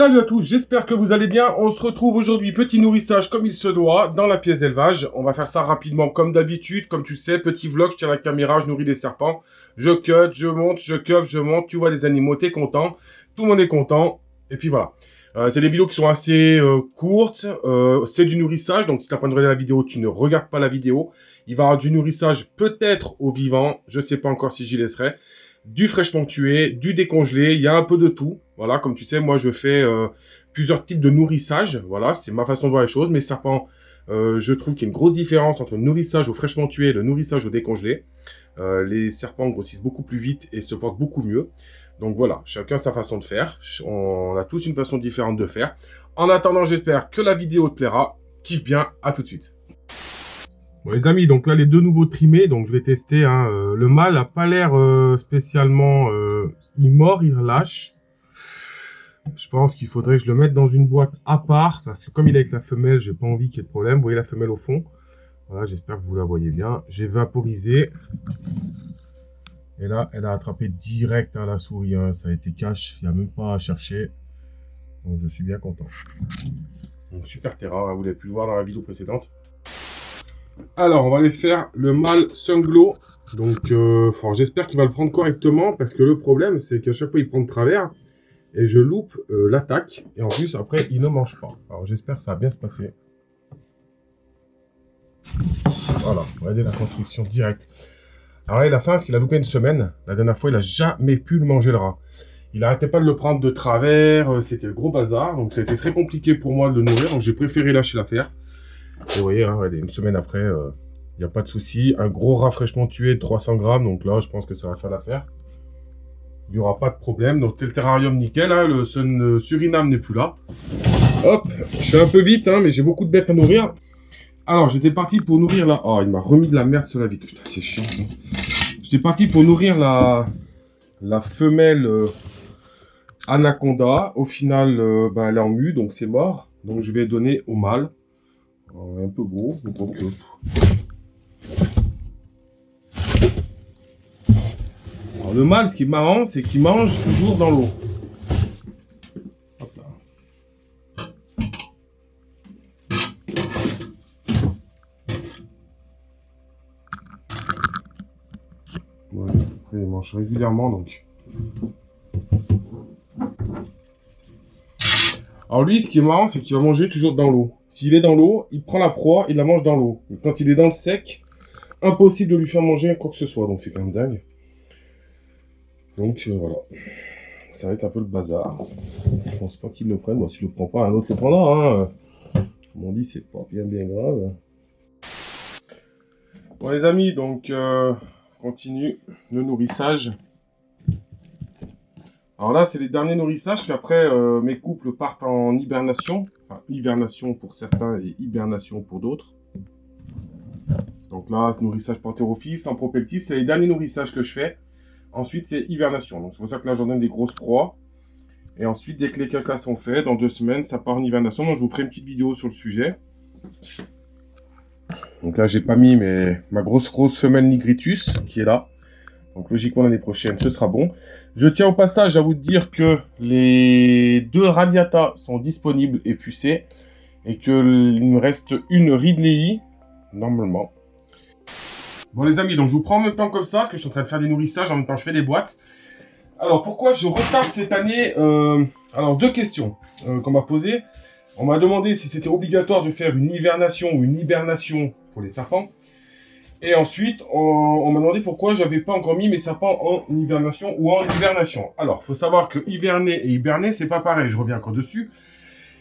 Salut à tous, j'espère que vous allez bien. On se retrouve aujourd'hui, petit nourrissage comme il se doit, dans la pièce d'élevage. On va faire ça rapidement comme d'habitude. Comme tu sais, petit vlog, je tiens la caméra, je nourris les serpents. Je cut, je monte, je cup, je monte. Tu vois les animaux, t'es content. Tout le monde est content. Et puis voilà. C'est des vidéos qui sont assez courtes. C'est du nourrissage, donc si t'as pas regardé la vidéo, tu ne regardes pas la vidéo. Il va y avoir du nourrissage peut-être au vivant. Je sais pas encore si j'y laisserai. Du fraîchement tué, du décongelé, il y a un peu de tout. Voilà, comme tu sais, moi je fais plusieurs types de nourrissage. Voilà, c'est ma façon de voir les choses. Mes serpents, je trouve qu'il y a une grosse différence entre le nourrissage au fraîchement tué et le nourrissage au décongelé. Les serpents grossissent beaucoup plus vite et se portent beaucoup mieux. Donc voilà, chacun sa façon de faire. On a tous une façon différente de faire. En attendant, j'espère que la vidéo te plaira. Kiffe bien, à tout de suite. Bon les amis, donc là les deux nouveaux trimés, donc je vais tester. Le mâle n'a pas l'air spécialement... il mord, il relâche. Je pense qu'il faudrait que je le mette dans une boîte à part, parce que comme il est avec la femelle, j'ai pas envie qu'il y ait de problème. Vous voyez la femelle au fond. Voilà, j'espère que vous la voyez bien. J'ai vaporisé. Et là, elle a attrapé direct la souris. Ça a été cash, il n'y a même pas à chercher. Donc je suis bien content. Donc super terrain, vous l'avez pu le voir dans la vidéo précédente. Alors, on va aller faire le mâle Sunglow. Donc, j'espère qu'il va le prendre correctement. Parce que le problème, c'est qu'à chaque fois, il prend de travers. Et je loupe l'attaque. Et en plus, après, il ne mange pas. Alors, j'espère que ça va bien se passer. Voilà, regardez la construction directe. Alors là, il a faim parce qu'il a loupé une semaine. La dernière fois, il n'a jamais pu le manger le rat. Il n'arrêtait pas de le prendre de travers. C'était le gros bazar. Donc, ça a été très compliqué pour moi de le nourrir. Donc, j'ai préféré lâcher l'affaire. Et vous voyez, une semaine après, il n'y a pas de souci. Un gros rafraîchement tué de 300 grammes. Donc là, je pense que ça va faire l'affaire. Il n'y aura pas de problème. Donc, le terrarium nickel. Le Suriname n'est plus là. Hop, je fais un peu vite, mais j'ai beaucoup de bêtes à nourrir. Alors, j'étais parti pour nourrir la... Oh, il m'a remis de la merde sur la vitre. Putain, c'est chiant, ça. J'étais parti pour nourrir la femelle Anaconda. Au final, elle est en mue, donc c'est mort. Donc, je vais donner au mâle. Un peu gros, donc Alors, le mâle, ce qui est marrant, c'est qu'il mange toujours dans l'eau. Hop là. Ouais, après, il mange régulièrement, donc. Alors lui, ce qui est marrant, c'est qu'il va manger toujours dans l'eau. S'il est dans l'eau, il prend la proie, il la mange dans l'eau. Quand il est dans le sec, impossible de lui faire manger quoi que ce soit. Donc c'est quand même dingue. Donc voilà. Ça va être un peu le bazar. Je pense pas qu'il le prenne. Bon, s'il le prend pas, un autre le prendra. Comme on dit, c'est pas bien grave. Bon les amis, donc continue le nourrissage. Alors là, c'est les derniers nourrissages qu'après mes couples partent en hibernation. Enfin, hibernation pour certains et hibernation pour d'autres. Donc là, nourrissage Panthérophis, en propeltis, c'est les derniers nourrissages que je fais. Ensuite, c'est hibernation. Donc c'est pour ça que là, j'en donne des grosses proies. Et ensuite, dès que les cacas sont faits, dans 2 semaines, ça part en hibernation. Donc je vous ferai une petite vidéo sur le sujet. Donc là, j'ai pas mis ma grosse femelle Nigritus qui est là. Donc logiquement l'année prochaine ce sera bon. Je tiens au passage à vous dire que les 2 radiata sont disponibles et pucés. Et qu'il me reste une Ridley normalement. Bon les amis, donc je vous prends en même temps comme ça, parce que je suis en train de faire des nourrissages, en même temps je fais des boîtes. Alors pourquoi je retarde cette année Alors 2 questions qu'on m'a posées. On m'a demandé si c'était obligatoire de faire une hivernation ou une hibernation pour les serpents. Et ensuite, on m'a demandé pourquoi j'avais pas encore mis mes serpents en hibernation ou en hibernation. Alors, faut savoir que hiverner et hiberner, c'est pas pareil. Je reviens encore dessus.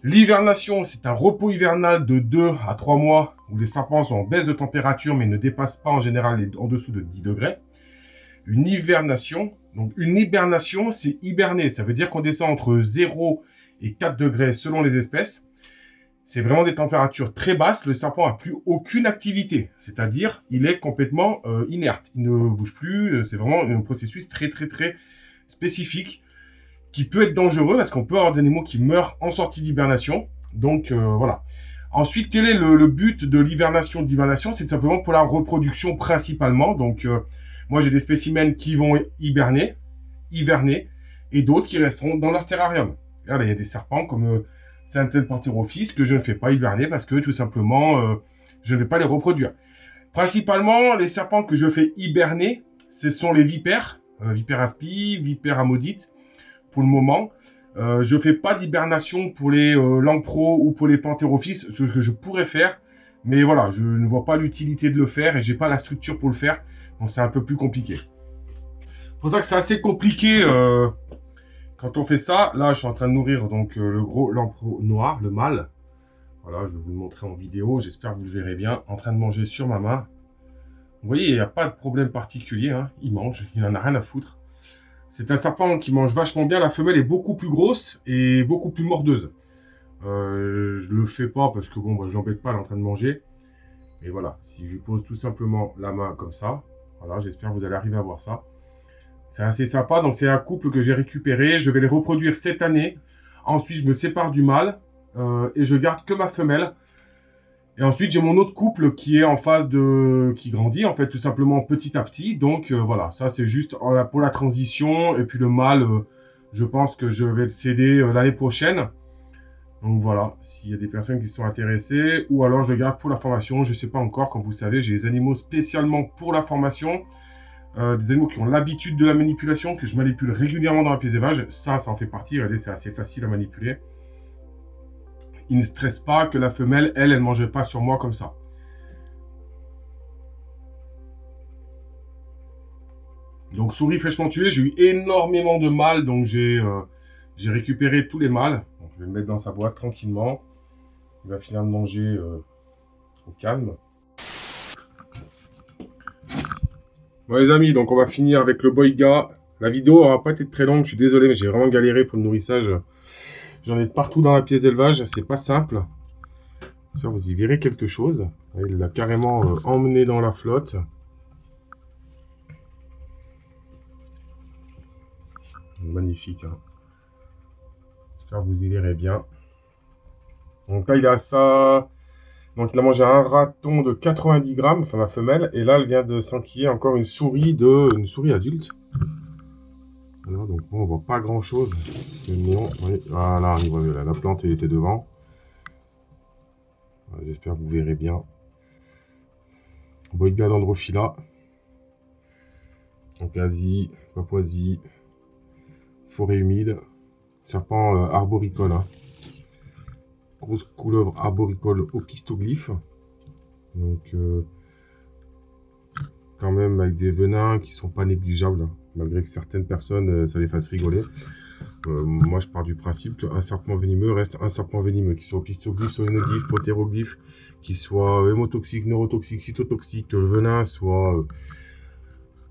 L'hivernation, c'est un repos hivernal de 2 à 3 mois où les serpents sont en baisse de température mais ne dépassent pas en général en dessous de 10 degrés. Une hibernation, c'est hiberner. Ça veut dire qu'on descend entre 0 et 4 degrés selon les espèces. C'est vraiment des températures très basses. Le serpent n'a plus aucune activité. C'est-à-dire, il est complètement inerte. Il ne bouge plus. C'est vraiment un processus très spécifique qui peut être dangereux parce qu'on peut avoir des animaux qui meurent en sortie d'hibernation. Donc, voilà. Ensuite, quel est le but de l'hibernation c'est simplement pour la reproduction principalement. Donc, moi, j'ai des spécimens qui vont hiverner, et d'autres qui resteront dans leur terrarium. Regardez, il y a des serpents comme certaines panthérophyses que je ne fais pas hiberner parce que tout simplement, je ne vais pas les reproduire. Principalement, les serpents que je fais hiberner, ce sont les vipères, vipères aspi, vipères amodites, pour le moment. Je ne fais pas d'hibernation pour les lamproies ou pour les panthérophyses, ce que je pourrais faire. Mais voilà, je ne vois pas l'utilité de le faire et j'ai pas la structure pour le faire. Donc c'est un peu plus compliqué. C'est pour ça que c'est assez compliqué quand on fait ça. Là, je suis en train de nourrir donc le gros lamproie noir, le mâle. Voilà, je vais vous le montrer en vidéo. J'espère que vous le verrez bien. En train de manger sur ma main. Vous voyez, il n'y a pas de problème particulier. Hein. Il mange, il n'en a rien à foutre. C'est un serpent qui mange vachement bien. La femelle est beaucoup plus grosse et beaucoup plus mordeuse. Je le fais pas parce que bon, bah, je l'embête pas, elle est en train de manger. Et voilà, si je pose tout simplement la main comme ça, voilà, j'espère que vous allez arriver à voir ça. C'est assez sympa. Donc c'est un couple que j'ai récupéré. Je vais les reproduire cette année. Ensuite, je me sépare du mâle et je garde que ma femelle. Et ensuite, j'ai mon autre couple qui est en phase qui grandit, en fait, tout simplement petit à petit. Donc, voilà, ça, c'est juste pour la transition. Et puis, le mâle, je pense que je vais le céder l'année prochaine. Donc, voilà, s'il y a des personnes qui sont intéressées. Ou alors, je le garde pour la formation. Je ne sais pas encore. Comme vous savez, j'ai des animaux spécialement pour la formation. Des animaux qui ont l'habitude de la manipulation, que je manipule régulièrement dans la pièce élevage. Ça en fait partie. Regardez, c'est assez facile à manipuler. Il ne stresse pas que la femelle, elle ne mangeait pas sur moi comme ça. Donc, souris fraîchement tuée, j'ai eu énormément de mâles, donc j'ai récupéré tous les mâles. Donc, je vais le mettre dans sa boîte tranquillement. Il va finir de manger au calme. Bon les amis, donc on va finir avec le boiga. La vidéo n'aura pas été très longue, je suis désolé, mais j'ai vraiment galéré pour le nourrissage. J'en ai partout dans la pièce d'élevage, c'est pas simple. J'espère que vous y verrez quelque chose. Il l'a carrément emmené dans la flotte. Magnifique. Hein. J'espère que vous y verrez bien. Donc là, il a ça. Donc il a mangé un raton de 90 grammes, enfin ma femelle. Et là, elle vient de s'enquiller encore une souris adulte. Voilà, donc bon, on voit pas grand chose. Oui, voilà, la plante elle était devant. J'espère que vous verrez bien. Boiga dendrophila. Donc Asie, Papouasie, forêt humide. Serpent arboricole. Hein. Grosse couleuvre arboricole opistoglyphe. Donc quand même avec des venins qui sont pas négligeables. Hein. Malgré que certaines personnes ça les fasse rigoler. Moi je pars du principe qu'un serpent venimeux reste un serpent venimeux, qu'il soit opistoglyphe, solénoglyphe, protéroglyphe, qu'il soit hémotoxique, neurotoxique, cytotoxique, que le venin soit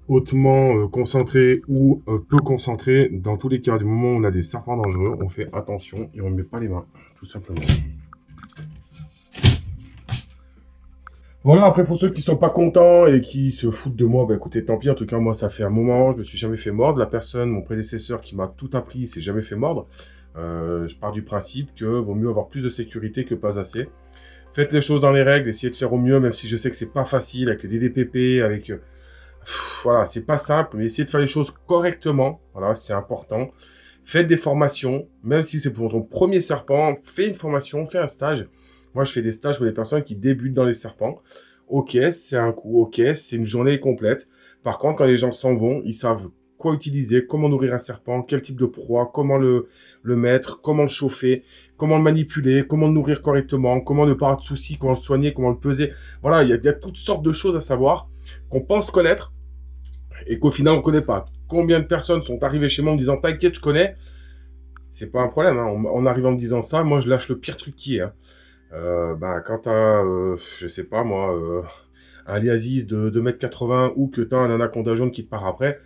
hautement concentré ou peu concentré. Dans tous les cas, du moment où on a des serpents dangereux, on fait attention et on ne met pas les mains, tout simplement. Voilà, après pour ceux qui sont pas contents et qui se foutent de moi, bah écoutez, tant pis, en tout cas moi ça fait un moment, je me suis jamais fait mordre. La personne, mon prédécesseur qui m'a tout appris, il s'est jamais fait mordre. Je pars du principe que vaut mieux avoir plus de sécurité que pas assez. Faites les choses dans les règles, essayez de faire au mieux, même si je sais que c'est pas facile avec les DDPP, avec... voilà, c'est pas simple, mais essayez de faire les choses correctement, voilà, c'est important. Faites des formations, même si c'est pour ton premier serpent, fais une formation, fais un stage. Moi, je fais des stages pour les personnes qui débutent dans les serpents. Ok, c'est un coup, ok, c'est une journée complète. Par contre, quand les gens s'en vont, ils savent quoi utiliser, comment nourrir un serpent, quel type de proie, comment le mettre, comment le chauffer, comment le manipuler, comment le nourrir correctement, comment ne pas avoir de soucis, comment le soigner, comment le peser. Voilà, il y a toutes sortes de choses à savoir qu'on pense connaître et qu'au final, on ne connaît pas. Combien de personnes sont arrivées chez moi en me disant « T'inquiète, je connais ». C'est pas un problème. Hein. En arrivant en me disant ça, moi, je lâche le pire truc qui est. Hein. Quand t'as, je sais pas moi, un liasis de 2,80 m ou que t'as un anaconda jaune qui te part après,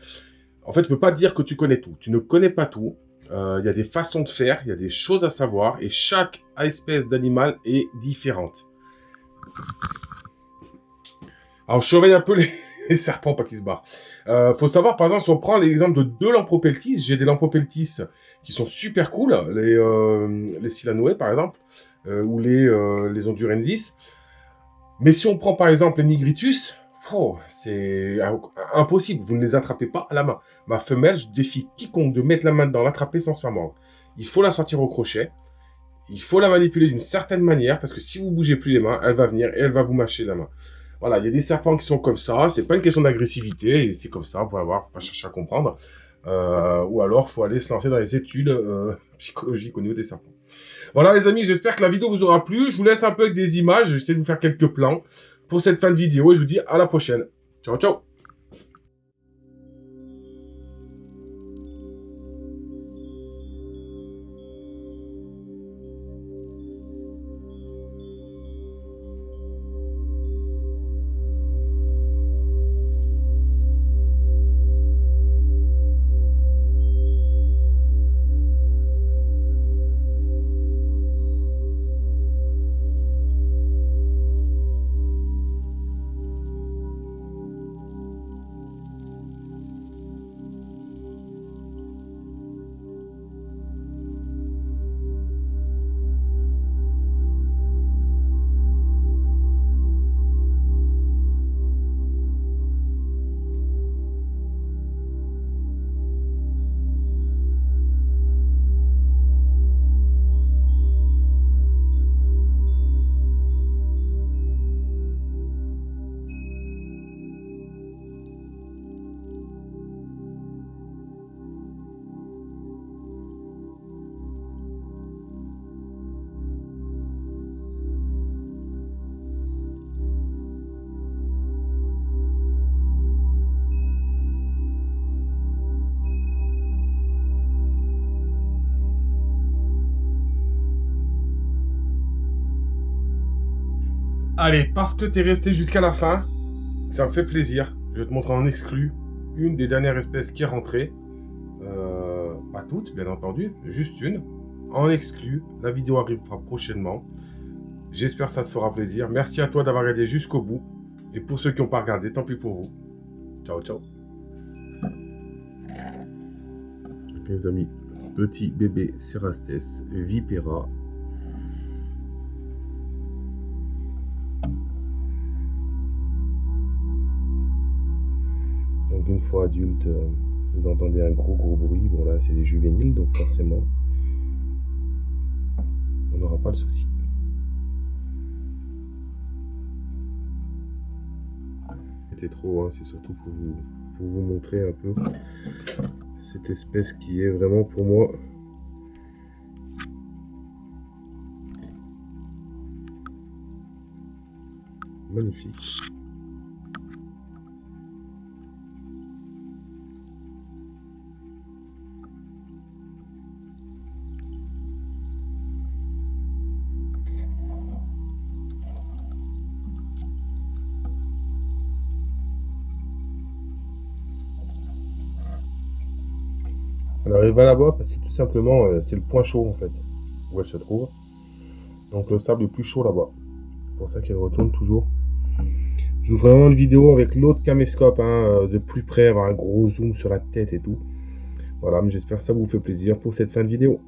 en fait, tu peux pas dire que tu connais tout. Tu ne connais pas tout. Il y a des façons de faire, il y a des choses à savoir, et chaque espèce d'animal est différente. Alors, je surveille un peu les serpents, pas qu'ils se barrent. Faut savoir, par exemple, si on prend l'exemple de deux Lampropeltis, j'ai des Lampropeltis qui sont super cool, les Silanoé, par exemple, ou les Hondurensis. Mais si on prend, par exemple, les Nigritus, oh, c'est impossible, vous ne les attrapez pas à la main. Ma femelle, je défie quiconque de mettre la main dedans, l'attraper sans se faire mordre. il faut la sortir au crochet. Il faut la manipuler d'une certaine manière, parce que si vous bougez plus les mains, elle va venir et elle va vous mâcher la main. Voilà, il y a des serpents qui sont comme ça, c'est pas une question d'agressivité, et c'est comme ça, vous pouvez voir, faut pas chercher à comprendre. Ou alors, faut aller se lancer dans les études psychologiques au niveau des serpents. Voilà les amis, j'espère que la vidéo vous aura plu. Je vous laisse un peu avec des images, j'essaie de vous faire quelques plans pour cette fin de vidéo, et je vous dis à la prochaine. Ciao, ciao. Allez, parce que tu es resté jusqu'à la fin, ça me fait plaisir. Je vais te montrer en exclu une des dernières espèces qui est rentrée. Pas toutes, bien entendu, juste une. En exclu, la vidéo arrivera prochainement. J'espère que ça te fera plaisir. Merci à toi d'avoir regardé jusqu'au bout. Et pour ceux qui n'ont pas regardé, tant pis pour vous. Ciao, ciao. Ok les amis, petit bébé Cerastes Vipera. Donc une fois adulte, vous entendez un gros bruit. Bon là c'est des juvéniles, donc forcément on n'aura pas le souci. C'était trop, hein, c'est surtout pour vous montrer un peu cette espèce qui est vraiment pour moi magnifique. Alors elle va là-bas parce que tout simplement c'est le point chaud en fait où elle se trouve. Donc le sable est plus chaud là-bas. C'est pour ça qu'elle retourne toujours. Je vous ferai vraiment une vidéo avec l'autre caméscope de plus près, avoir un gros zoom sur la tête et tout. Voilà, mais j'espère que ça vous fait plaisir pour cette fin de vidéo.